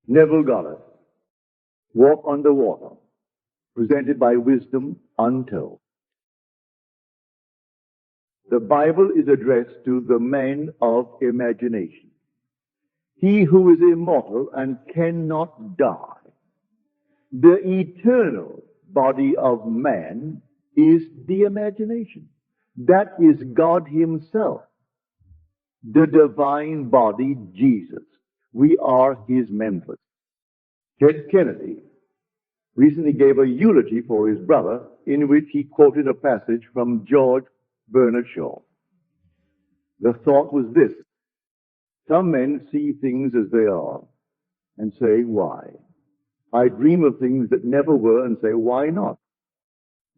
Neville Goddard, Walk on the Water, presented by Wisdom Untold. The Bible is addressed to the man of imagination. He who is immortal and cannot die. The eternal body of man is the imagination. That is God Himself. The divine body, Jesus. We are His members. Ted Kennedy recently gave a eulogy for his brother in which he quoted a passage from George Bernard Shaw. The thought was this: some men see things as they are and say, why? I dream of things that never were and say, why not?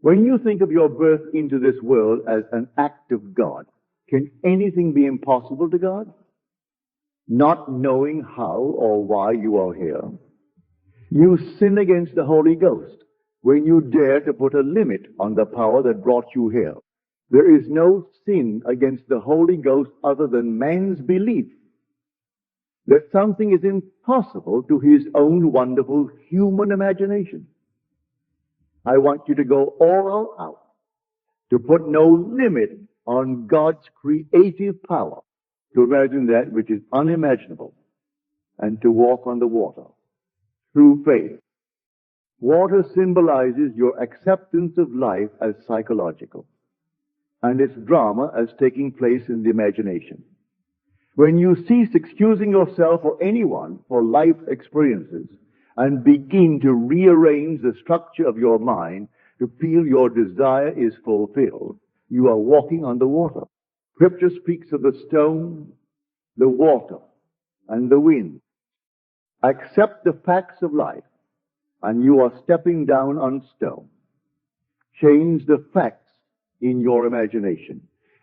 When you think of your birth into this world as an act of God, can anything be impossible to God? Not knowing how or why you are here, you sin against the Holy Ghost when you dare to put a limit on the power that brought you here. There is no sin against the Holy Ghost other than man's belief that something is impossible to his own wonderful human imagination. I want you to go all out, to put no limit on God's creative power, to imagine that which is unimaginable, and to walk on the water through faith. Water symbolizes your acceptance of life as psychological, and its drama as taking place in the imagination. When you cease excusing yourself or anyone for life experiences and begin to rearrange the structure of your mind to feel your desire is fulfilled, you are walking on the water. Scripture speaks of the stone, the water, and the wind. Accept the facts of life, and you are stepping down on stone. Change the facts in your imagination,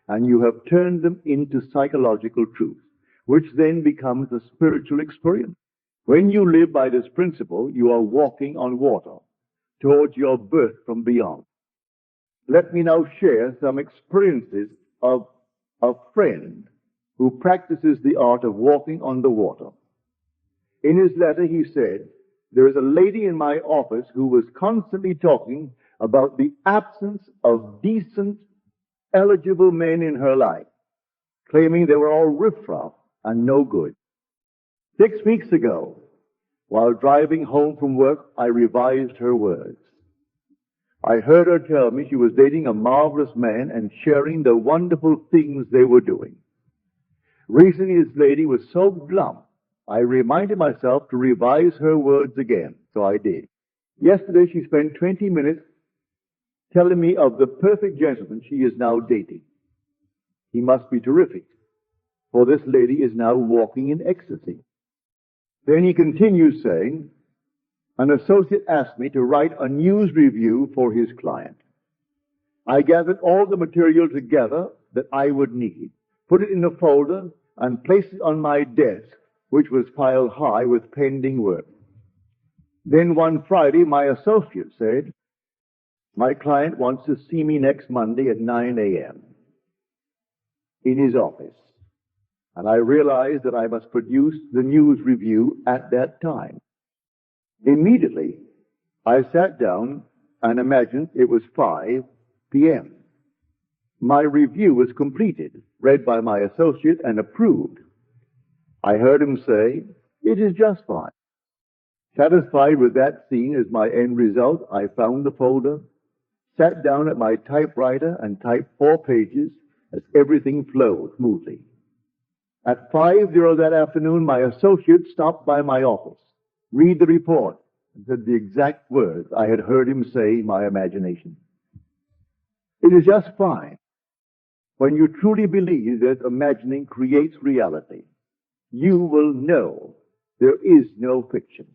and you have turned them into psychological truth, which then becomes a spiritual experience. When you live by this principle, you are walking on water towards your birth from beyond. Let me now share some experiences of a friend who practices the art of walking on the water. In his letter, he said, there is a lady in my office who was constantly talking about the absence of decent, eligible men in her life, claiming they were all riffraff and no good. 6 weeks ago, while driving home from work, I revised her words. I heard her tell me she was dating a marvelous man and sharing the wonderful things they were doing. Recently, this lady was so glum, I reminded myself to revise her words again, so I did. Yesterday, she spent 20 minutes telling me of the perfect gentleman she is now dating. He must be terrific, for this lady is now walking in ecstasy. Then he continues saying, an associate asked me to write a news review for his client. I gathered all the material together that I would need, put it in a folder, and placed it on my desk, which was piled high with pending work. Then one Friday, my associate said, my client wants to see me next Monday at 9 a.m. in his office. And I realized that I must produce the news review at that time. Immediately, I sat down and imagined it was 5 p.m. My review was completed, read by my associate, and approved. I heard him say, it is just fine. Satisfied with that scene as my end result, I found the folder, sat down at my typewriter, and typed 4 pages as everything flowed smoothly. At 5:00 that afternoon, my associate stopped by my office, read the report, and said the exact words I had heard him say in my imagination. It is just fine. When you truly believe that imagining creates reality, you will know there is no fiction.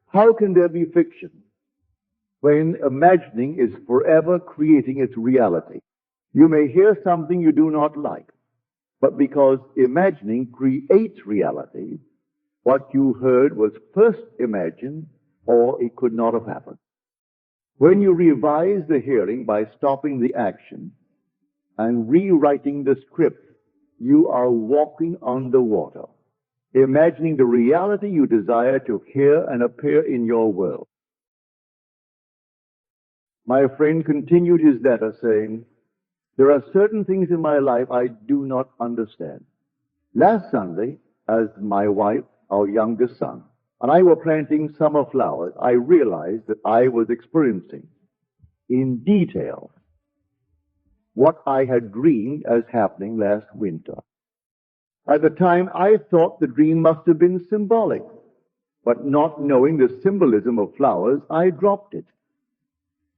How can there be fiction when imagining is forever creating its reality? You may hear something you do not like, but because imagining creates reality, what you heard was first imagined, or it could not have happened. When you revise the hearing by stopping the action and rewriting the script, you are walking on the water. imagining the reality you desire to hear and appear in your world. My friend continued his letter saying, there are certain things in my life I do not understand. Last Sunday, as my wife, our youngest son, and I were planting summer flowers, I realized that I was experiencing in detail what I had dreamed as happening last winter. At the time, I thought the dream must have been symbolic, but not knowing the symbolism of flowers, I dropped it.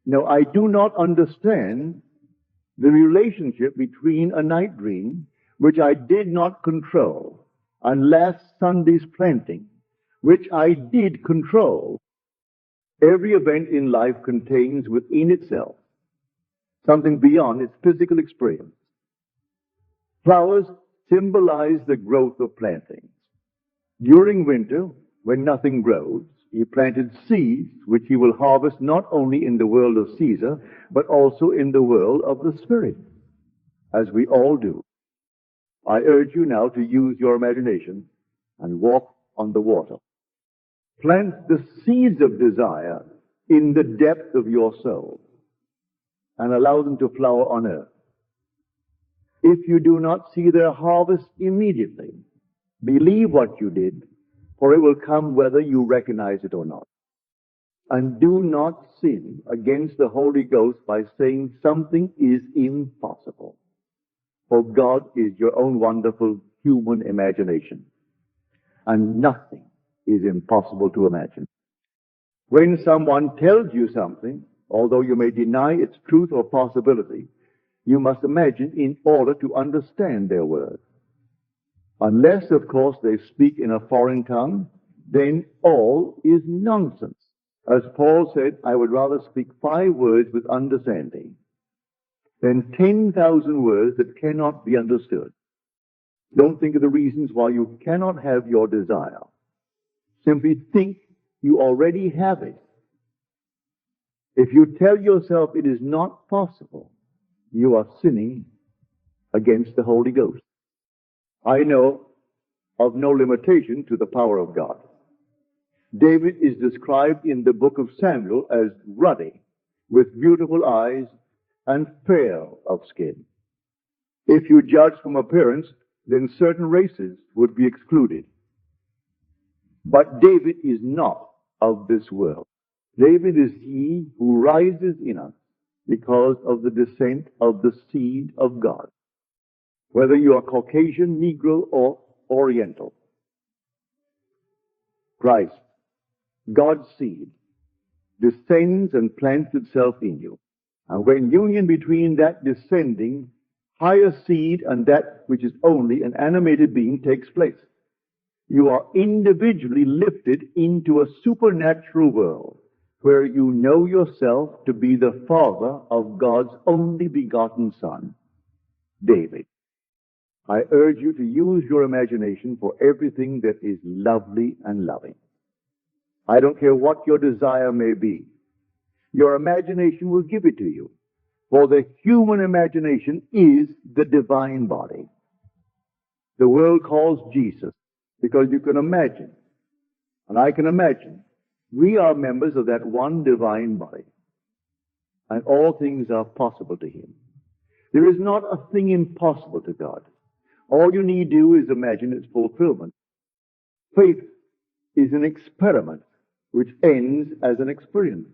No, I do not understand the relationship between a night dream, which I did not control, and last Sunday's planting, which I did control. Every event in life contains within itself something beyond its physical experience. Flowers symbolize the growth of plantings. During winter, when nothing grows, he planted seeds which he will harvest not only in the world of Caesar, but also in the world of the Spirit, as we all do. I urge you now to use your imagination and walk on the water. Plant the seeds of desire in the depth of your soul and allow them to flower on earth. If you do not see their harvest immediately, believe what you did, for it will come whether you recognize it or not. And do not sin against the Holy Ghost by saying something is impossible. For God is your own wonderful human imagination. And nothing is impossible to imagine. When someone tells you something, although you may deny its truth or possibility, you must imagine in order to understand their words. Unless, of course, they speak in a foreign tongue, then all is nonsense. As Paul said, I would rather speak 5 words with understanding than 10,000 words that cannot be understood. Don't think of the reasons why you cannot have your desire. Simply think you already have it. If you tell yourself it is not possible, you are sinning against the Holy Ghost. I know of no limitation to the power of God. David is described in the book of Samuel as ruddy, with beautiful eyes and fair of skin. If you judge from appearance, then certain races would be excluded. But David is not of this world. David is he who rises in us because of the descent of the seed of God. Whether you are Caucasian, Negro, or Oriental, Christ, God's seed, descends and plants itself in you. And when union between that descending higher seed and that which is only an animated being takes place, you are individually lifted into a supernatural world where you know yourself to be the father of God's only begotten Son, David. I urge you to use your imagination for everything that is lovely and loving. I don't care what your desire may be. Your imagination will give it to you. For the human imagination is the divine body. The world calls Jesus because you can imagine, and I can imagine, we are members of that one divine body. And all things are possible to Him. There is not a thing impossible to God. All you need do is imagine its fulfillment. Faith is an experiment which ends as an experience.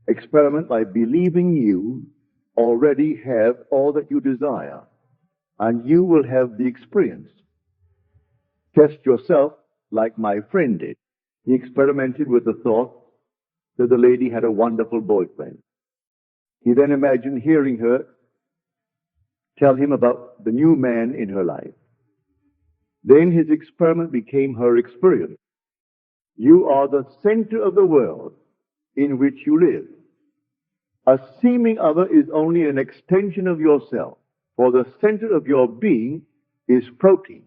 Experiment by believing you already have all that you desire, and you will have the experience. Test yourself like my friend did. He experimented with the thought that the lady had a wonderful boyfriend. He then imagined hearing her tell him about the new man in her life. Then his experiment became her experience. You are the center of the world in which you live. A seeming other is only an extension of yourself, for the center of your being is protein.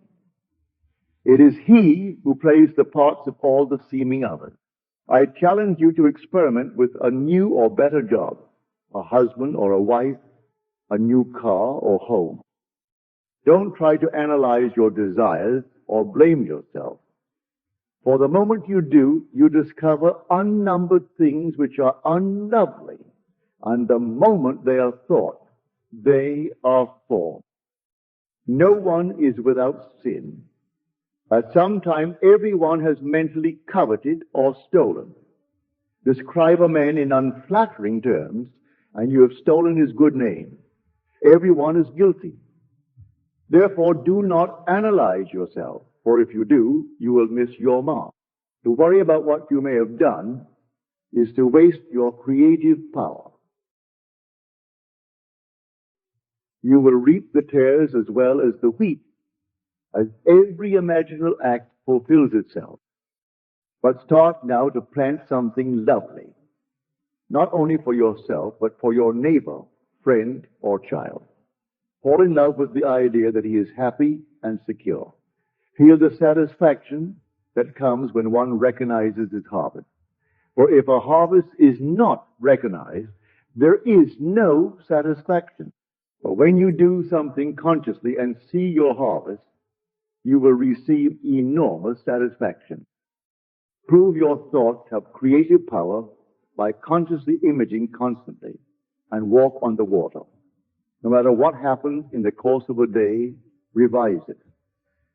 It is he who plays the parts of all the seeming others. I challenge you to experiment with a new or better job, a husband or a wife, a new car or home. Don't try to analyze your desires or blame yourself. For the moment you do, you discover unnumbered things which are unlovely, and the moment they are thought, they are formed. No one is without sin. At some time, everyone has mentally coveted or stolen. Describe a man in unflattering terms, and you have stolen his good name. Everyone is guilty. Therefore, do not analyze yourself, for if you do, you will miss your mark. To worry about what you may have done is to waste your creative power. You will reap the tares as well as the wheat, as every imaginable act fulfills itself. But start now to plant something lovely, not only for yourself, but for your neighbor, friend, or child. Fall in love with the idea that he is happy and secure. Feel the satisfaction that comes when one recognizes his harvest. For if a harvest is not recognized, there is no satisfaction. But when you do something consciously and see your harvest, you will receive enormous satisfaction. Prove your thoughts have creative power by consciously imaging constantly and walk on the water. No matter what happens in the course of a day, revise it.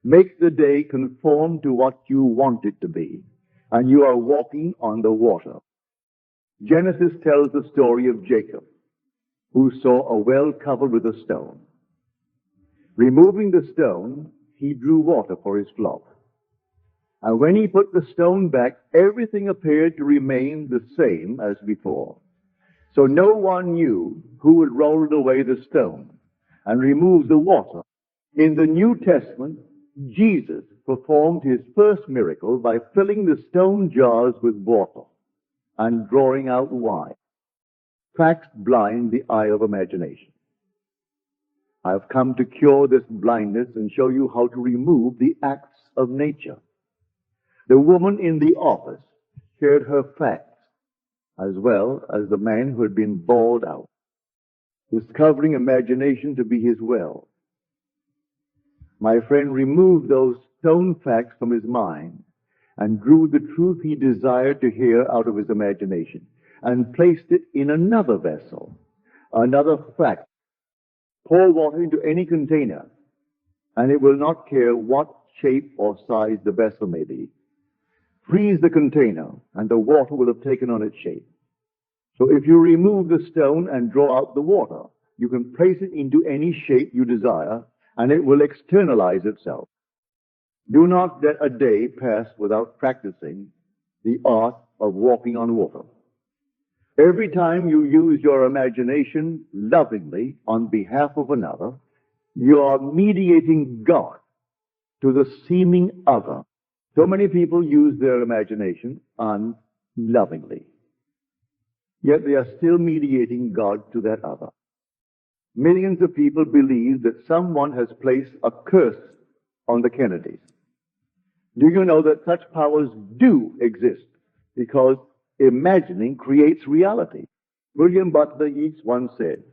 Make the day conform to what you want it to be, and you are walking on the water. Genesis tells the story of Jacob, who saw a well covered with a stone. Removing the stone, he drew water for his flock. And when he put the stone back, everything appeared to remain the same as before. So no one knew who had rolled away the stone and removed the water. In the New Testament, Jesus performed his first miracle by filling the stone jars with water and drawing out wine. Facts blind the eye of imagination. I have come to cure this blindness and show you how to remove the acts of nature. The woman in the office shared her facts as well as the man who had been bawled out, discovering imagination to be his well. My friend removed those stone facts from his mind and drew the truth he desired to hear out of his imagination and placed it in another vessel, another fact. Pour water into any container, and it will not care what shape or size the vessel may be. Freeze the container, and the water will have taken on its shape. So if you remove the stone and draw out the water, you can place it into any shape you desire, and it will externalize itself. Do not let a day pass without practicing the art of walking on water. Every time you use your imagination lovingly on behalf of another, you are mediating God to the seeming other. So many people use their imagination unlovingly, yet they are still mediating God to that other. Millions of people believe that someone has placed a curse on the Kennedys. Do you know that such powers do exist? Because imagining creates reality. William Butler Yeats once said,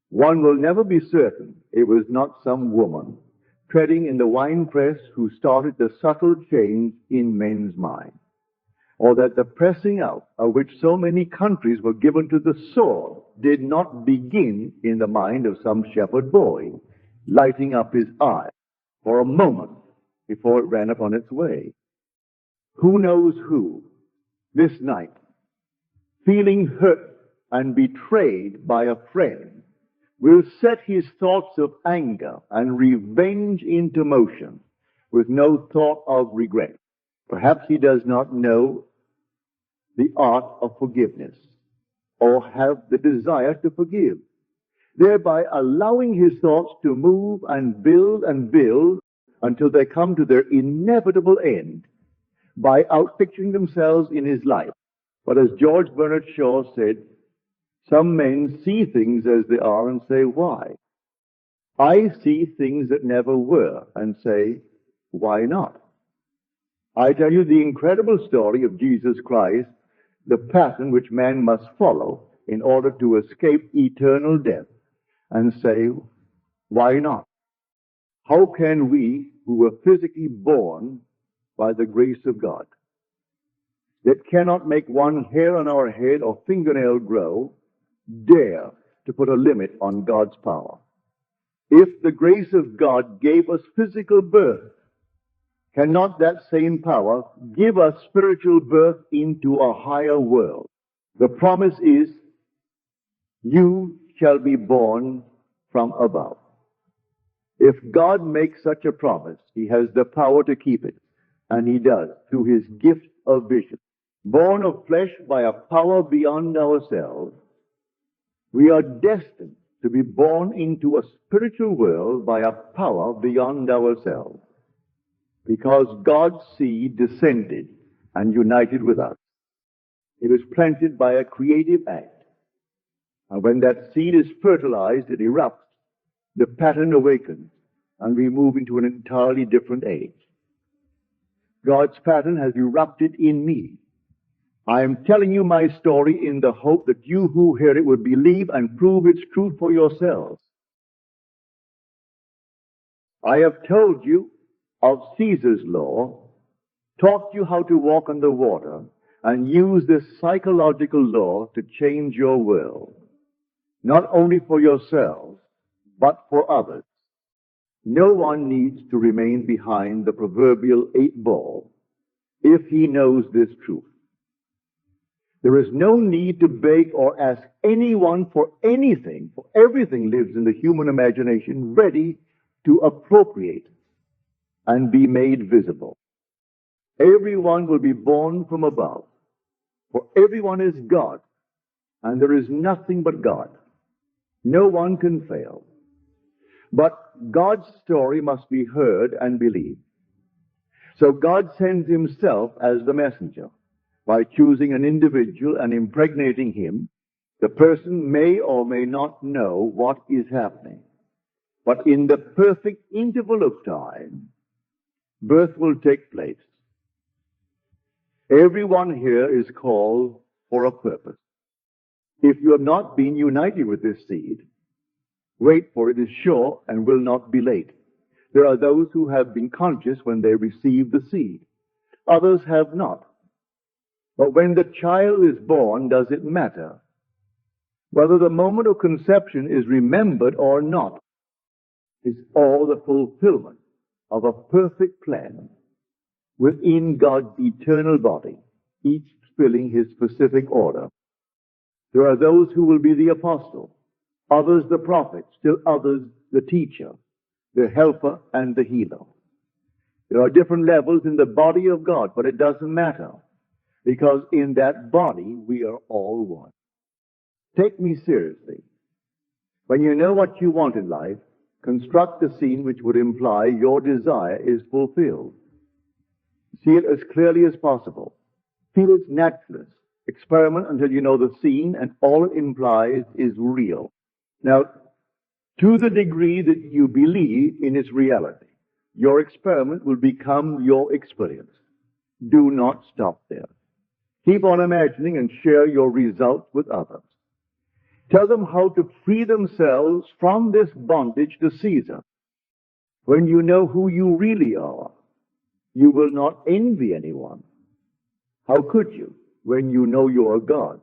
"One will never be certain it was not some woman treading in the winepress who started the subtle change in men's minds, or that the pressing out of which so many countries were given to the sword did not begin in the mind of some shepherd boy, lighting up his eye for a moment before it ran upon its way. Who knows who, this night, feeling hurt and betrayed by a friend, will set his thoughts of anger and revenge into motion with no thought of regret. Perhaps he does not know the art of forgiveness or have the desire to forgive, thereby allowing his thoughts to move and build until they come to their inevitable end by outpicturing themselves in his life. But as George Bernard Shaw said, some men see things as they are and say, why? I see things that never were and say, why not? I tell you the incredible story of Jesus Christ, the pattern which man must follow in order to escape eternal death, and say, why not? How can we who were physically born by the grace of God, that cannot make one hair on our head or fingernail grow, dare to put a limit on God's power. If the grace of God gave us physical birth, cannot that same power give us spiritual birth into a higher world? The promise is, you shall be born from above. If God makes such a promise, He has the power to keep it, and He does through His gift of vision. Born of flesh by a power beyond ourselves, we are destined to be born into a spiritual world by a power beyond ourselves, because God's seed descended and united with us. It was planted by a creative act. And when that seed is fertilized, it erupts, the pattern awakens, and we move into an entirely different age. God's pattern has erupted in me. I am telling you my story in the hope that you who hear it will believe and prove its truth for yourselves. I have told you of Caesar's law, taught you how to walk on the water, and use this psychological law to change your world, not only for yourselves, but for others. No one needs to remain behind the proverbial 8 ball if he knows this truth. There is no need to beg or ask anyone for anything, for everything lives in the human imagination, ready to appropriate and be made visible. Everyone will be born from above, for everyone is God, and there is nothing but God. No one can fail. But God's story must be heard and believed. So God sends Himself as the messenger. By choosing an individual and impregnating him, the person may or may not know what is happening. But in the perfect interval of time, birth will take place. Everyone here is called for a purpose. If you have not been united with this seed, wait, for it is sure and will not be late. There are those who have been conscious when they received the seed. Others have not. But when the child is born, does it matter whether the moment of conception is remembered or not? It's all the fulfillment of a perfect plan within God's eternal body, each filling His specific order. There are those who will be the apostle, others the prophet, still others the teacher, the helper, and the healer. There are different levels in the body of God, but it doesn't matter, because in that body we are all one. Take me seriously. When you know what you want in life, construct a scene which would imply your desire is fulfilled. See it as clearly as possible. Feel its naturalness. Experiment until you know the scene and all it implies is real. Now, to the degree that you believe in its reality, your experiment will become your experience. Do not stop there. Keep on imagining and share your results with others. Tell them how to free themselves from this bondage to Caesar. When you know who you really are, you will not envy anyone. How could you when you know you are God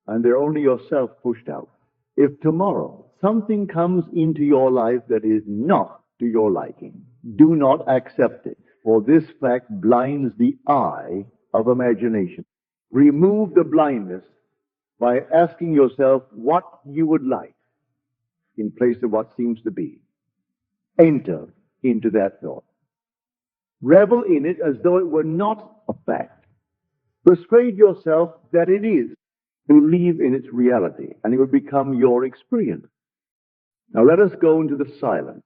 and they're only yourself pushed out? If tomorrow something comes into your life that is not to your liking, do not accept it, for this fact blinds the eye of imagination. Remove the blindness by asking yourself what you would like in place of what seems to be. Enter into that thought. Revel in it as though it were not a fact. Persuade yourself that it is. Believe in its reality, and it will become your experience. Now let us go into the silence